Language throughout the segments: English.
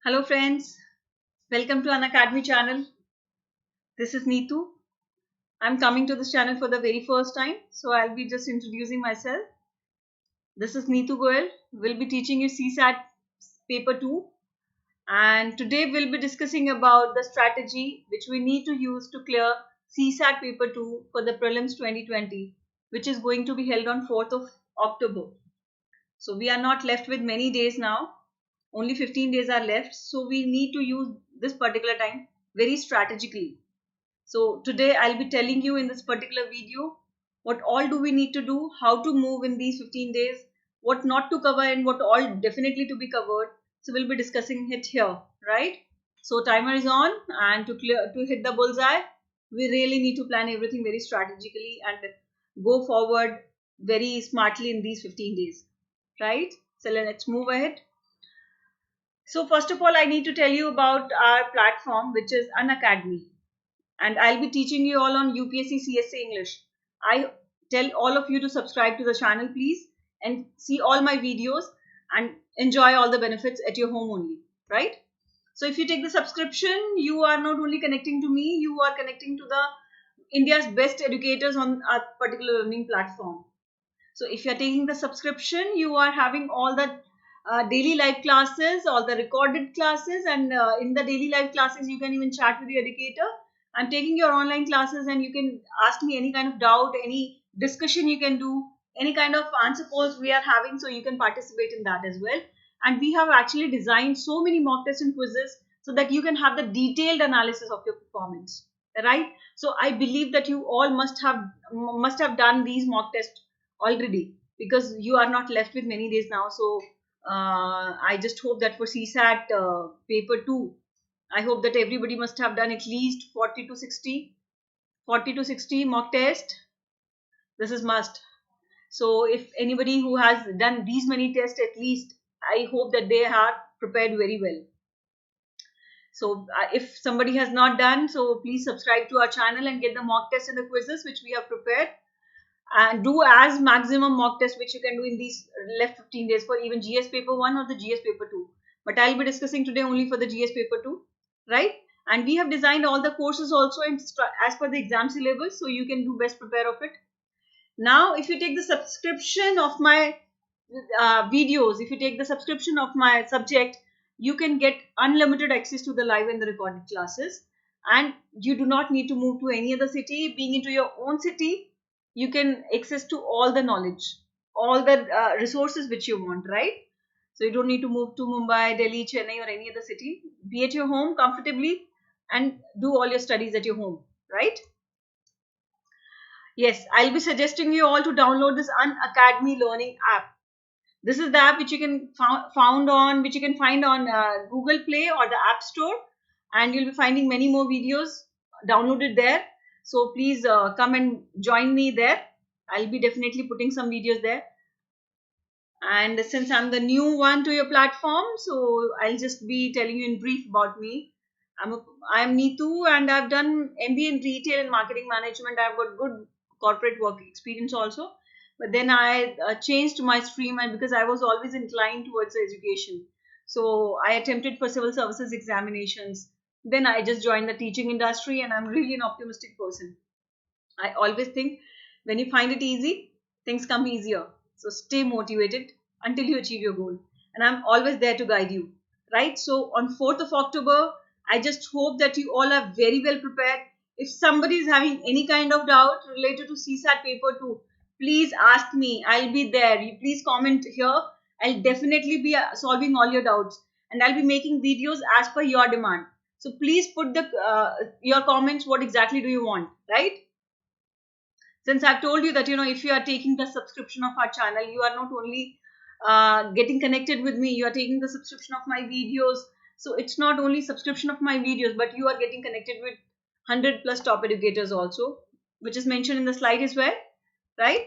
Hello friends, welcome to An Academy channel. This is Neetu. I'm coming to this channel for the very first time, so I'll be just introducing myself. This is Neetu Goel. We'll be teaching you CSAT paper 2, and today we'll be discussing about the strategy which we need to use to clear CSAT paper 2 for the prelims 2020, which is going to be held on 4th of October. So we are not left with many days now. Only 15 days are left. So we need to use this particular time very strategically. So today I'll be telling you in this particular video what all do we need to do, how to move in these 15 days, what not to cover and what all definitely to be covered. So we'll be discussing it here, right? So timer is on, and to hit the bullseye, we really need to plan everything very strategically and go forward very smartly in these 15 days, right? So let's move ahead. So first of all, I need to tell you about our platform, which is An Academy, and I'll be teaching you all on UPSC CSA English. I tell all of you to subscribe to the channel, please, and see all my videos and enjoy all the benefits at your home only, right? So if you take the subscription, you are not only connecting to me, you are connecting to the India's best educators on our particular learning platform. So if you are taking the subscription, you are having all the daily live classes, all the recorded classes, and in the daily live classes, you can even chat with the educator. I'm taking your online classes, and you can ask me any kind of doubt, any discussion you can do, any kind of answer polls we are having, so you can participate in that as well. And we have actually designed so many mock tests and quizzes so that you can have the detailed analysis of your performance, right? So I believe that you all must have done these mock tests already, because you are not left with many days now. So I just hope that for CSAT paper 2, I hope that everybody must have done at least 40 to 60 mock test. This is must. So if anybody who has done these many tests at least, I hope that they are prepared very well. So if somebody has not done, so please subscribe to our channel and get the mock tests and the quizzes which we have prepared, and do as maximum mock test which you can do in these left 15 days for even GS paper 1 or the GS paper 2. But I'll be discussing today only for the GS paper 2, right? And we have designed all the courses also as per the exam syllabus, so you can do best prepare of it. Now, if you take the subscription of my videos, if you take the subscription of my subject, you can get unlimited access to the live and the recorded classes, and you do not need to move to any other city. Being into your own city, you can access to all the knowledge, all the resources which you want, right? So you don't need to move to Mumbai, Delhi, Chennai, or any other city. Be at your home comfortably and do all your studies at your home, right? Yes, I'll be suggesting you all to download this An Academy Learning app. This is the app which you can find on Google Play or the App Store, and you'll be finding many more videos downloaded there. So please come and join me there. I'll be definitely putting some videos there. And since I'm the new one to your platform, so I'll just be telling you in brief about me. I'm Neetu, and I've done MBA in retail and marketing management. I've got good corporate work experience also. But then I changed my stream, and because I was always inclined towards education, so I attempted for civil services examinations. Then I just joined the teaching industry, and I'm really an optimistic person. I always think when you find it easy, things come easier. So stay motivated until you achieve your goal. And I'm always there to guide you, right? So on 4th of October, I just hope that you all are very well prepared. If somebody is having any kind of doubt related to CSAT paper 2, please ask me. I'll be there. You please comment here. I'll definitely be solving all your doubts. And I'll be making videos as per your demand. So please put your comments. What exactly do you want, right? Since I've told you that, if you are taking the subscription of our channel, you are not only getting connected with me, you are taking the subscription of my videos. So it's not only subscription of my videos, but you are getting connected with 100 plus top educators also, which is mentioned in the slide as well, right?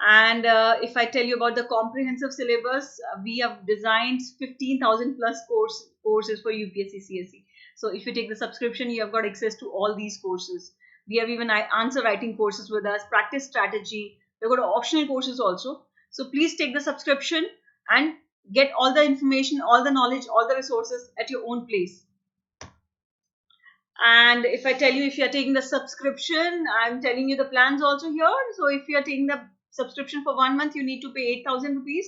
And if I tell you about the comprehensive syllabus, we have designed 15,000 plus courses for UPSC CSE. So if you take the subscription, you have got access to all these courses. We have even answer writing courses with us, practice strategy. We've got optional courses also. So please take the subscription and get all the information, all the knowledge, all the resources at your own place. And if I tell you, if you are taking the subscription, I'm telling you the plans also here. So if you are taking the subscription for 1 month, you need to pay 8,000 rupees.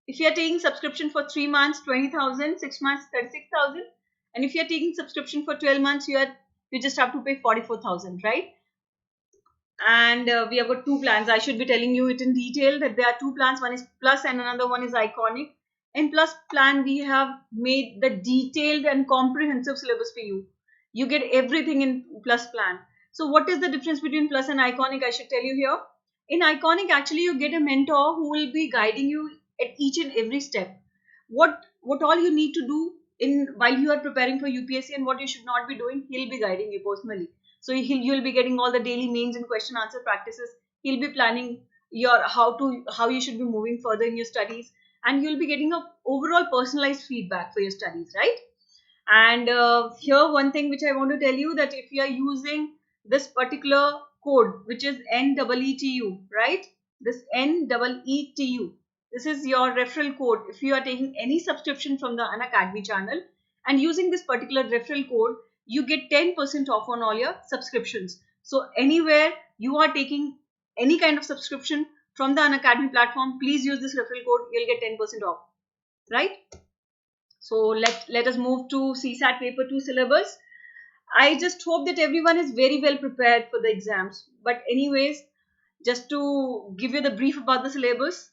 If you are taking subscription for 3 months, 20,000, 6 months, 36,000. And if you are taking subscription for 12 months, you just have to pay 44,000, right? And we have got two plans. I should be telling you it in detail that there are two plans. One is Plus and another one is Iconic. In Plus plan, we have made the detailed and comprehensive syllabus for you. You get everything in Plus plan. So what is the difference between Plus and Iconic? I should tell you here. In Iconic, actually, you get a mentor who will be guiding you at each and every step. What all you need to do while you are preparing for UPSC and what you should not be doing, he'll be guiding you personally. So you'll be getting all the daily mains and question answer practices. He'll be planning your how you should be moving further in your studies, and you'll be getting a overall personalized feedback for your studies, right? And here one thing which I want to tell you, that if you are using this particular code, which is NEETU, right? This NEETU. This is your referral code. If you are taking any subscription from the Unacademy channel and using this particular referral code, you get 10% off on all your subscriptions. So anywhere you are taking any kind of subscription from the Unacademy platform, please use this referral code. You'll get 10% off, right? So let us move to CSAT paper 2 syllabus. I just hope that everyone is very well prepared for the exams. But anyways, just to give you the brief about the syllabus,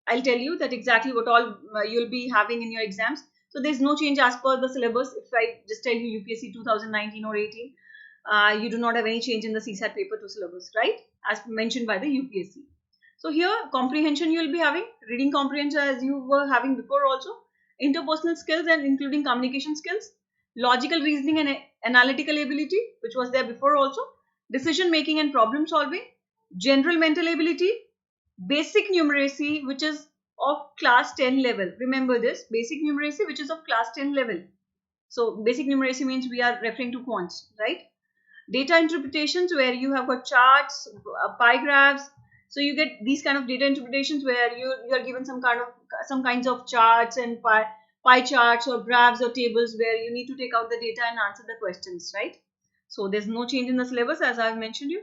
I'll tell you that exactly what all you'll be having in your exams. So there's no change as per the syllabus. If I just tell you UPSC 2019 or 18, you do not have any change in the CSAT paper 2 syllabus, right? As mentioned by the UPSC. So here, comprehension you will be having, reading comprehension as you were having before also, interpersonal skills and including communication skills, logical reasoning and analytical ability, which was there before also, decision making and problem solving, general mental ability, basic numeracy, which is of class 10 level. Remember this, basic numeracy, which is of class 10 level. So basic numeracy means we are referring to quants, right? Data interpretations, where you have got charts, pie graphs. So you get these kind of data interpretations where you are given some kinds of charts and pie charts or graphs or tables where you need to take out the data and answer the questions, right? So there's no change in the syllabus as I've mentioned you.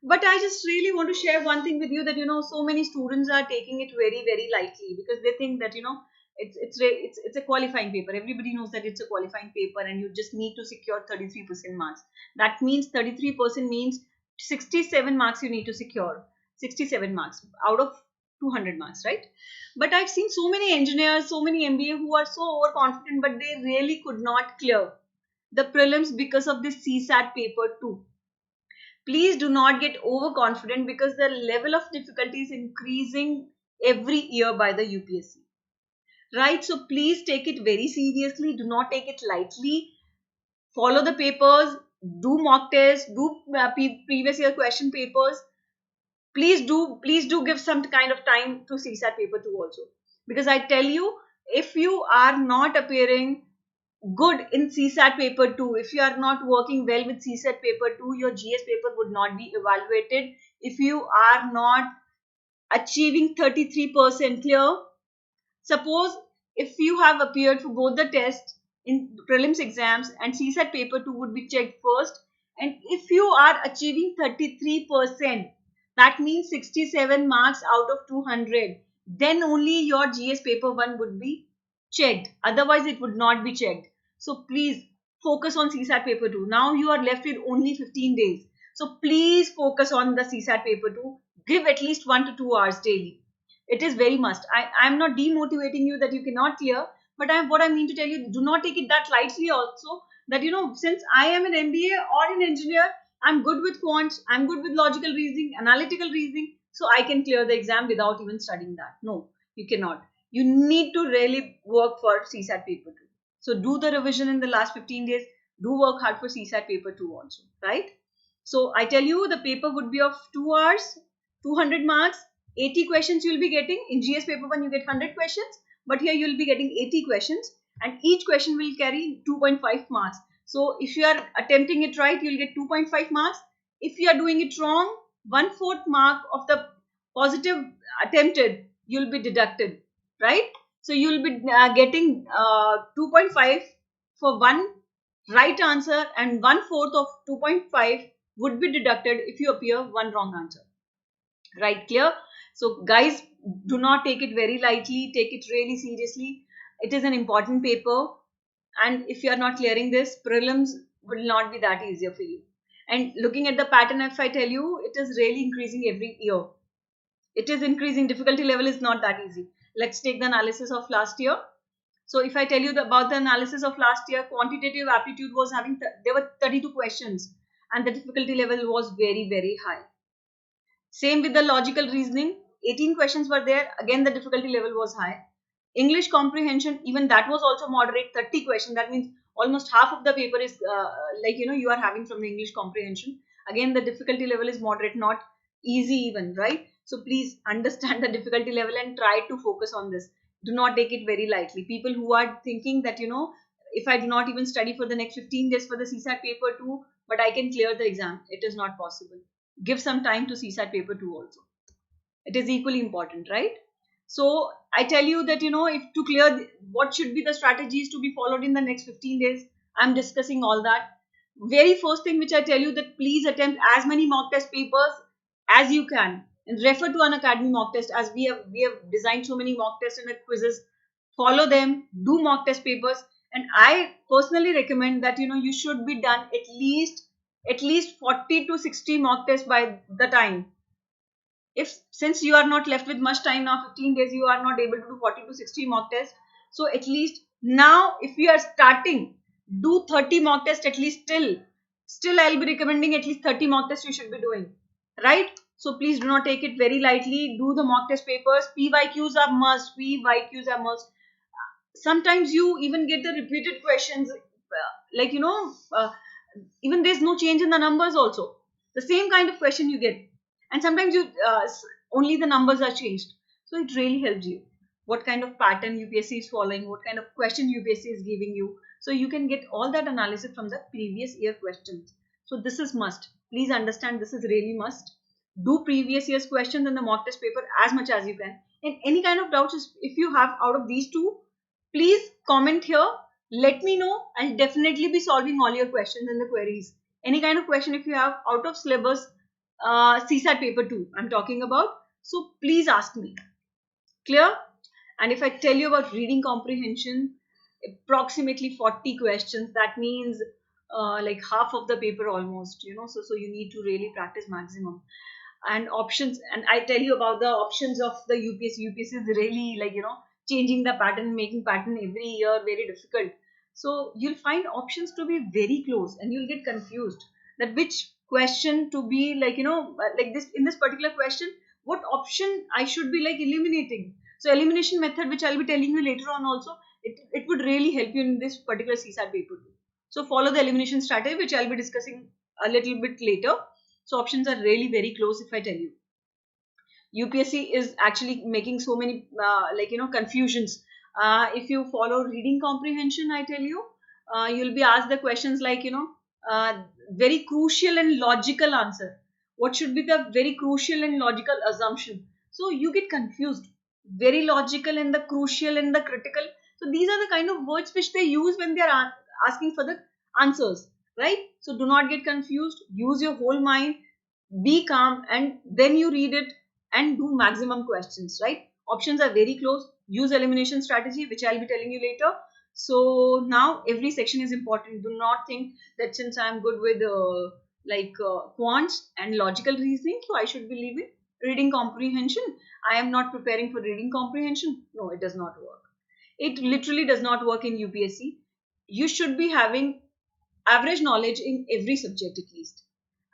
But I just really want to share one thing with you, that so many students are taking it very, very lightly because they think that it's a qualifying paper. Everybody knows that it's a qualifying paper and you just need to secure 33% marks. That means 33% means 67 marks you need to secure. 67 marks out of 200 marks, right? But I've seen so many engineers, so many MBA who are so overconfident, but they really could not clear the prelims because of this CSAT paper 2. Please do not get overconfident because the level of difficulty is increasing every year by the UPSC. Right? So please take it very seriously. Do not take it lightly. Follow the papers. Do mock tests. Do previous year question papers. Please do give some kind of time to CSAT paper 2 also. Because I tell you, if you are not appearing good in CSAT paper 2, if you are not working well with CSAT paper 2, your GS paper would not be evaluated. If you are not achieving 33% clear, suppose if you have appeared for both the tests in prelims exams and CSAT paper 2 would be checked first, and if you are achieving 33%, that means 67 marks out of 200, then only your GS paper 1 would be checked. Otherwise, it would not be checked. So please focus on CSAT paper 2. Now you are left with only 15 days. So please focus on the CSAT paper 2. Give at least 1 to 2 hours daily. It is very must. I'm not demotivating you that you cannot clear, but what I mean to tell you, do not take it that lightly also, that since I am an MBA or an engineer, I'm good with quants, I'm good with logical reasoning, analytical reasoning, so I can clear the exam without even studying that. No, you cannot. You need to really work for CSAT paper 2. So do the revision in the last 15 days. Do work hard for CSAT paper 2 also, right? So I tell you, the paper would be of 2 hours, 200 marks, 80 questions you'll be getting. In GS paper 1, you get 100 questions, but here you'll be getting 80 questions, and each question will carry 2.5 marks. So if you are attempting it right, you'll get 2.5 marks. If you are doing it wrong, 1/4 mark of the positive attempted, you'll be deducted, right? So you'll be getting 2.5 for one right answer, and 1/4 of 2.5 would be deducted if you appear one wrong answer. Right, clear? So guys, do not take it very lightly, take it really seriously. It is an important paper, and if you are not clearing this, prelims will not be that easier for you. And looking at the pattern, if I tell you, it is really increasing every year. It is increasing. Difficulty level is not that easy. Let's take the analysis of last year. So if I tell you about the analysis of last year, quantitative aptitude was having, there were 32 questions, and the difficulty level was very, very high. Same with the logical reasoning, 18 questions were there, again the difficulty level was high. English comprehension, even that was also moderate, 30 questions. That means almost half of the paper is you are having from the English comprehension. Again, the difficulty level is moderate, not easy even, right? So please understand the difficulty level and try to focus on this. Do not take it very lightly. People who are thinking that, if I do not even study for the next 15 days for the CSAT paper 2, but I can clear the exam, it is not possible. Give some time to CSAT paper 2 also. It is equally important, right? So I tell you that, if to clear, what should be the strategies to be followed in the next 15 days, I'm discussing all that. Very first thing which I tell you, that please attempt as many mock test papers as you can, and refer to Unacademy mock test, as we have designed so many mock tests and quizzes. Follow them, do mock test papers, and I personally recommend that, you should be done at least 40 to 60 mock tests by the time. If since you are not left with much time now, 15 days, you are not able to do 40 to 60 mock tests, so at least now, if you are starting, do 30 mock tests at least. Still I'll be recommending at least 30 mock tests you should be doing, right? So please do not take it very lightly. Do the mock test papers. PYQs are must. PYQs are must. Sometimes you even get the repeated questions, even there's no change in the numbers also, the same kind of question you get, and sometimes you only the numbers are changed. So it really helps you what kind of pattern UPSC is following, what kind of question UPSC is giving you, so you can get all that analysis from the previous year questions. So this is must. Please understand, this is really must. Do previous year's questions in the mock test paper as much as you can. And any kind of doubts, if you have out of these two, please comment here. Let me know. I'll definitely be solving all your questions and the queries. Any kind of question if you have out of syllabus, CSAT paper 2 I'm talking about. So please ask me. Clear? And if I tell you about reading comprehension, approximately 40 questions. That means like half of the paper almost, so you need to really practice maximum. And options, and I tell you about the options of the UPSC is really changing the pattern, making pattern every year very difficult. So you'll find options to be very close, and you'll get confused that which question to be like this, in this particular question, what option I should be eliminating. So elimination method, which I'll be telling you later on also, it would really help you in this particular CSAT paper too. So follow the elimination strategy, which I'll be discussing a little bit later. So options are really very close if I tell you. UPSC is actually making so many confusions. If you follow reading comprehension, I tell you, you'll be asked the questions like very crucial and logical answer. What should be the very crucial and logical assumption? So you get confused. Very logical and the crucial and the critical. So these are the kind of words which they use when they are asking for the answers, right? So do not get confused. Use your whole mind. Be calm, and then you read it and do maximum questions, right? Options are very close. Use elimination strategy, which I'll be telling you later. So now every section is important. Do not think that since I'm good with quants and logical reasoning, so I should be leaving reading comprehension. I am not preparing for reading comprehension. No, it does not work. It literally does not work in UPSC. You should be having average knowledge in every subject at least.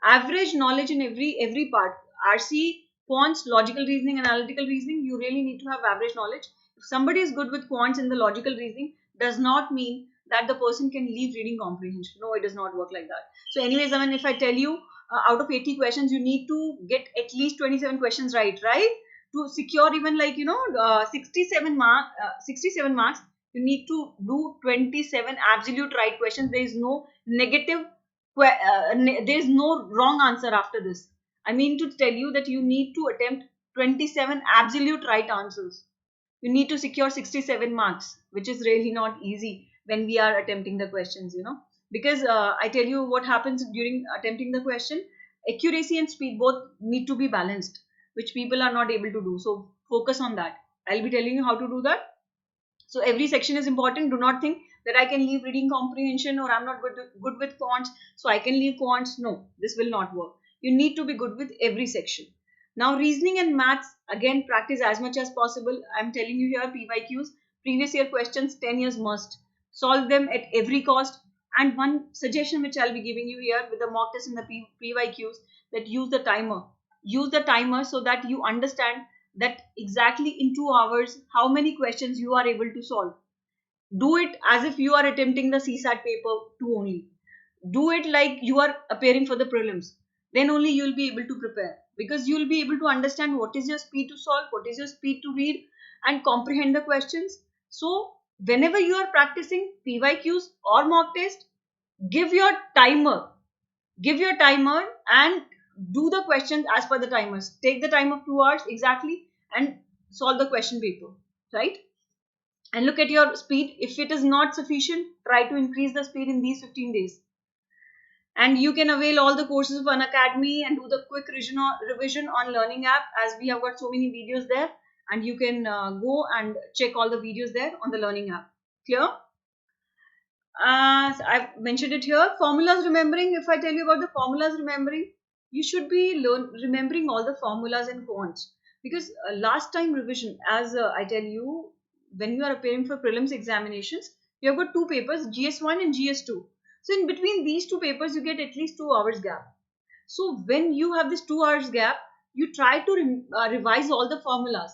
Average knowledge in every part. RC, quants, logical reasoning, analytical reasoning, you really need to have average knowledge. If somebody is good with quants and the logical reasoning, does not mean that the person can leave reading comprehension. No, it does not work like that. So anyways, I mean, if I tell you out of 80 questions, you need to get at least 27 questions right? To secure even 67 marks, you need to do 27 absolute right questions. There is no negative, there is no wrong answer after this. I mean to tell you that you need to attempt 27 absolute right answers. You need to secure 67 marks, which is really not easy when we are attempting the questions, because I tell you what happens during attempting the question. Accuracy and speed both need to be balanced, which people are not able to do. So focus on that. I'll be telling you how to do that. So every section is important. Do not think that I can leave reading comprehension, or I'm not good with quants, so I can leave quants. No, this will not work. You need to be good with every section. Now reasoning and maths, again, practice as much as possible. I'm telling you here, PYQs, previous year questions, 10 years must. Solve them at every cost. And one suggestion which I'll be giving you here with the mock test and the PYQs, that use the timer. Use the timer so that you understand that exactly in 2 hours how many questions you are able to solve. Do it as if you are attempting the CSAT paper 2 only. Do it like you are appearing for the prelims. Then only you will be able to prepare, because you will be able to understand what is your speed to solve, what is your speed to read and comprehend the questions. So whenever you are practicing PYQs or mock test, give your timer. Give your timer and do the questions as per the timers. Take the time of 2 hours exactly and solve the question paper, right? And look at your speed. If it is not sufficient, try to increase the speed in these 15 days. And you can avail all the courses of Unacademy and do the quick revision on Learning app, as we have got so many videos there, and you can go and check all the videos there on the Learning app. Clear? I've mentioned it here. Formulas remembering. If I tell you about the formulas remembering, you should be remembering all the formulas and quants, because last time revision, as I tell you, when you are appearing for prelims examinations, you have got two papers, GS1 and GS2. So in between these two papers, you get at least 2 hours gap. So when you have this 2 hours gap, you try to revise all the formulas.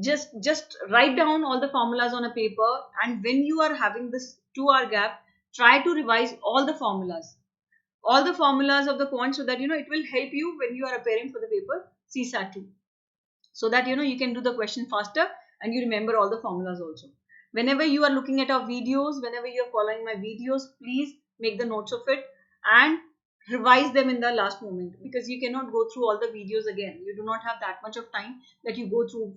Just write down all the formulas on a paper, and when you are having this 2 hour gap, try to revise all the formulas of the quant, so that it will help you when you are appearing for the paper CSAT 2, so that you can do the question faster and you remember all the formulas also. Whenever you are looking at our videos, whenever you are following my videos, please make the notes of it and revise them in the last moment, because you cannot go through all the videos again. You do not have that much of time that you go through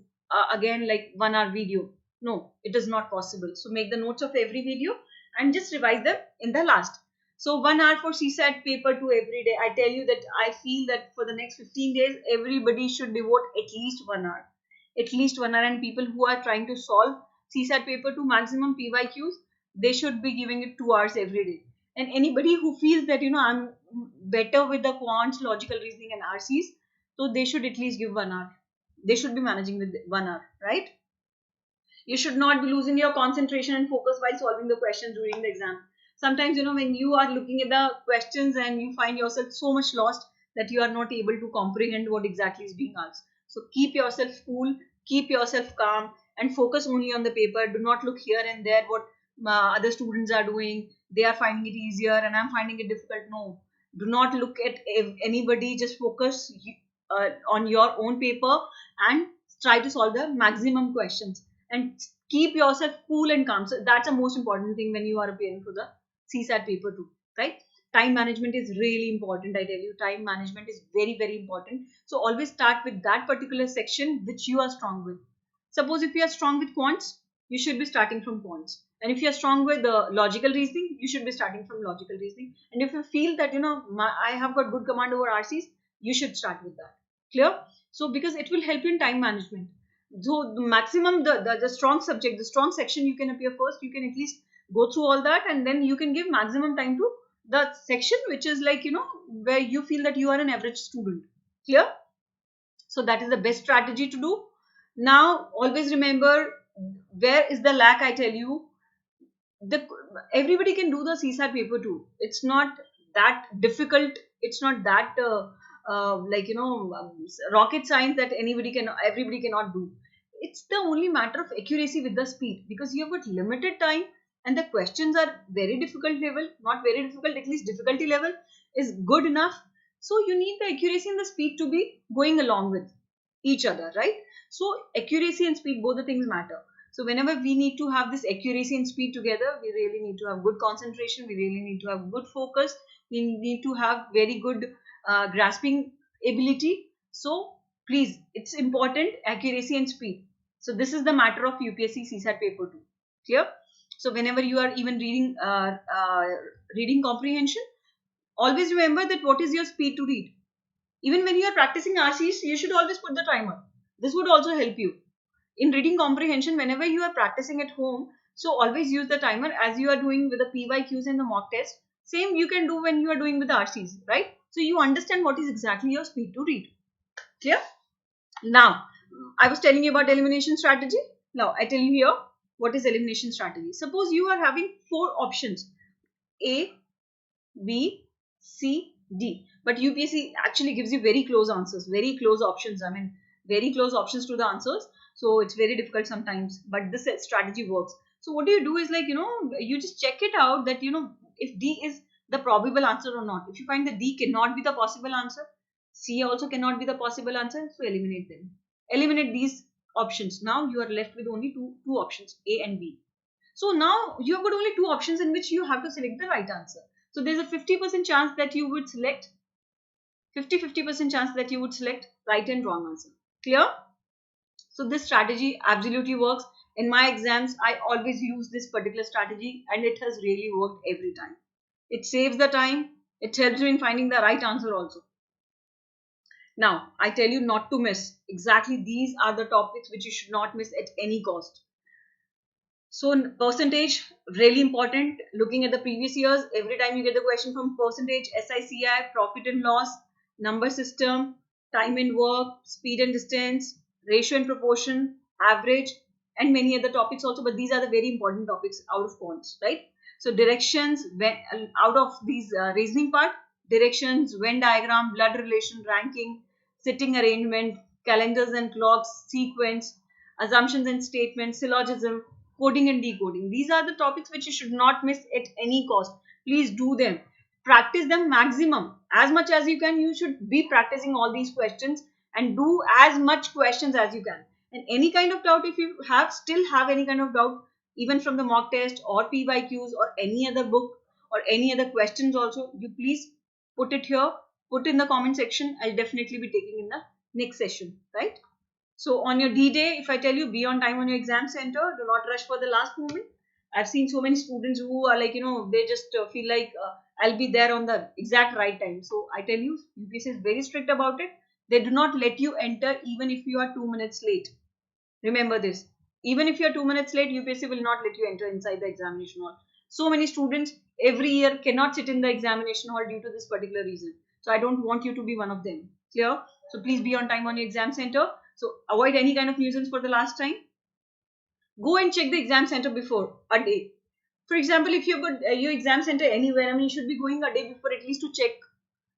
again like 1 hour video. No, it is not possible. So make the notes of every video and just revise them in the last. So 1 hour for CSAT paper 2 every day. I tell you that I feel that for the next 15 days, everybody should devote at least 1 hour. At least 1 hour. And people who are trying to solve CSAT paper 2 maximum PYQs, they should be giving it 2 hours every day. And anybody who feels that, I'm better with the quants, logical reasoning and RCs, so they should at least give 1 hour. They should be managing with 1 hour, right? You should not be losing your concentration and focus while solving the questions during the exam. Sometimes, when you are looking at the questions and you find yourself so much lost that you are not able to comprehend what exactly is being asked. So keep yourself cool, keep yourself calm and focus only on the paper. Do not look here and there what other students are doing. They are finding it easier and I'm finding it difficult. No, do not look at anybody. Just focus on your own paper and try to solve the maximum questions and keep yourself cool and calm. So that's the most important thing when you are appearing for the CSAT paper 2, right? Time management is really important. I tell you, time management is very, very important. So always start with that particular section which you are strong with. Suppose if you are strong with quants, you should be starting from quants. And if you are strong with the logical reasoning, you should be starting from logical reasoning. And if you feel that, I have got good command over RCs, you should start with that. Clear? So because it will help you in time management. So the maximum, the strong subject, the strong section you can appear first, you can at least go through all that, and then you can give maximum time to the section which is like, where you feel that you are an average student. Clear? So that is the best strategy to do. Now always remember, where is the lack? I tell you, everybody can do the CSAT paper 2. It's not that difficult. It's not that rocket science that everybody cannot do. It's the only matter of accuracy with the speed, because you have got limited time and the questions are very difficult level, not very difficult, at least difficulty level is good enough. So you need the accuracy and the speed to be going along with each other, right? So accuracy and speed, both the things matter. So whenever we need to have this accuracy and speed together, we really need to have good concentration. We really need to have good focus. We need to have very good grasping ability. So please, it's important, accuracy and speed. So this is the matter of UPSC CSAT paper 2. Clear? So whenever you are even reading comprehension, always remember that what is your speed to read. Even when you are practicing RCs, you should always put the timer. This would also help you. In reading comprehension, whenever you are practicing at home, so always use the timer as you are doing with the PYQs and the mock test. Same you can do when you are doing with the RCs, right? So you understand what is exactly your speed to read. Clear? Now, I was telling you about elimination strategy. Now, I tell you here what is elimination strategy. Suppose you are having 4 options, A, B, C, D. But UPSC actually gives you very close answers, very close options. I mean, very close options to the answers. So it's very difficult sometimes, but this strategy works. So what do is like, you just check it out that, if D is the probable answer or not. If you find that D cannot be the possible answer, C also cannot be the possible answer, so eliminate them. Eliminate these options. Now you are left with only two options, A and B. So now you have got only 2 options in which you have to select the right answer. So there's a 50% chance that you would select 50% chance that you would select right and wrong answer. Clear? So this strategy absolutely works. In my exams, I always use this particular strategy and it has really worked every time. It saves the time. It helps you in finding the right answer also. Now, I tell you not to miss. Exactly these are the topics which you should not miss at any cost. So percentage, really important. Looking at the previous years, every time you get the question from percentage, SICI, profit and loss, number system, time and work, speed and distance, ratio and proportion, average, and many other topics also. But these are the very important topics out of quants, right? So directions, when, out of these reasoning part, directions, Venn diagram, blood relation, ranking, sitting arrangement, calendars and clocks, sequence, assumptions and statements, syllogism, coding and decoding. These are the topics which you should not miss at any cost. Please do them. Practice them maximum. As much as you can, you should be practicing all these questions and do as much questions as you can. And any kind of doubt, if you still have any kind of doubt, even from the mock test or PYQs or any other book or any other questions also, you please put it here, put in the comment section. I'll definitely be taking in the next session, right? So on your D-Day, if I tell you be on time on your exam center, do not rush for the last moment. I've seen so many students who are like, they just feel like I'll be there on the exact right time. So I tell you, UPSC is very strict about it. They do not let you enter even if you are 2 minutes late. Remember this. Even if you are 2 minutes late, UPSC will not let you enter inside the examination hall. So many students every year cannot sit in the examination hall due to this particular reason. So I don't want you to be one of them. Clear? So please be on time on your exam center. So avoid any kind of nuisance for the last time. Go and check the exam center before a day. For example, if you've got your exam center anywhere, I mean, you should be going a day before at least to check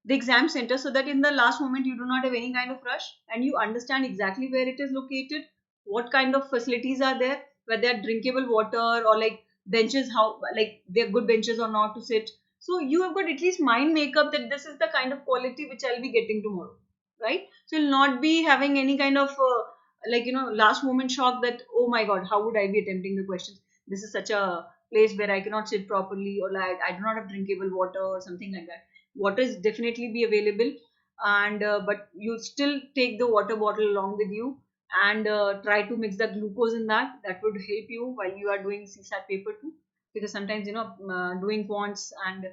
the exam center so that in the last moment you do not have any kind of rush and you understand exactly where it is located, what kind of facilities are there, whether they're drinkable water or like benches, how like they're good benches or not to sit. So you have got at least mind makeup that this is the kind of quality which I'll be getting tomorrow, right? So you'll not be having any kind of last moment shock that, oh my god, how would I be attempting the questions? This is such a place where I cannot sit properly, or like I do not have drinkable water or something like that. Water is definitely be available, and but you still take the water bottle along with you and try to mix the glucose in that. That would help you while you are doing CSAT paper 2, because sometimes doing quants and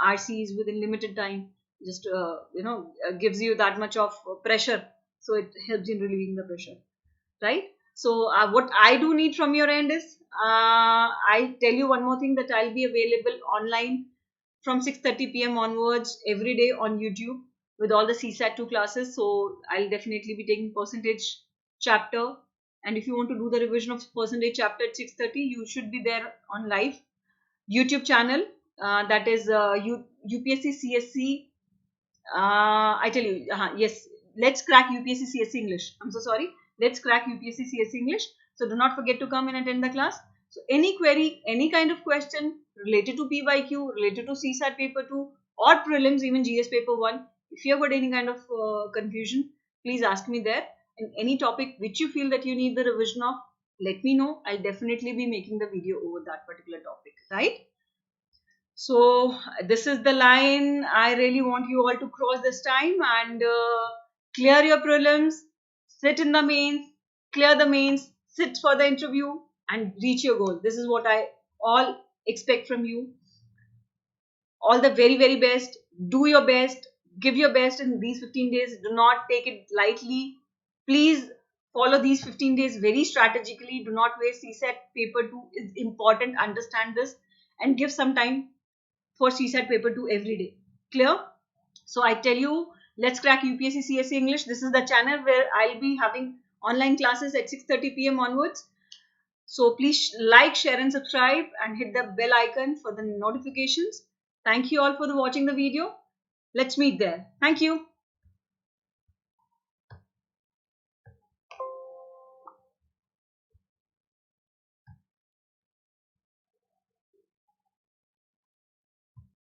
RCs within limited time just gives you that much of pressure, so it helps in relieving the pressure, right? So what I do need from your end is I tell you one more thing, that I'll be available online from 6:30 p.m. onwards every day on YouTube with all the CSAT 2 classes. So I'll definitely be taking percentage chapter, and if you want to do the revision of percentage chapter at 6:30, you should be there on live YouTube channel, that is UPSC CSC. I tell you, yes, let's crack UPSC CSC English. I'm so sorry. Let's crack UPSC CSC English. So do not forget to come and attend the class. So any query, any kind of question related to PYQ, related to CSAT paper 2 or prelims, even GS paper 1, if you have got any kind of confusion, please ask me there. And any topic which you feel that you need the revision of, let me know. I'll definitely be making the video over that particular topic, right? So this is the line I really want you all to cross this time, and clear your prelims, sit in the mains, clear the mains, sit for the interview and reach your goal. This is what I all expect from you. All the very, very best. Do your best. Give your best in these 15 days. Do not take it lightly. Please follow these 15 days very strategically. Do not waste CSAT paper 2. It's important. Understand this and give some time for CSAT paper 2 every day. Clear? So I tell you, let's crack UPSC CSE English. This is the channel where I'll be having online classes at 6:30 p.m. onwards. So please like, share and subscribe and hit the bell icon for the notifications. Thank you all for watching the video. Let's meet there. Thank you.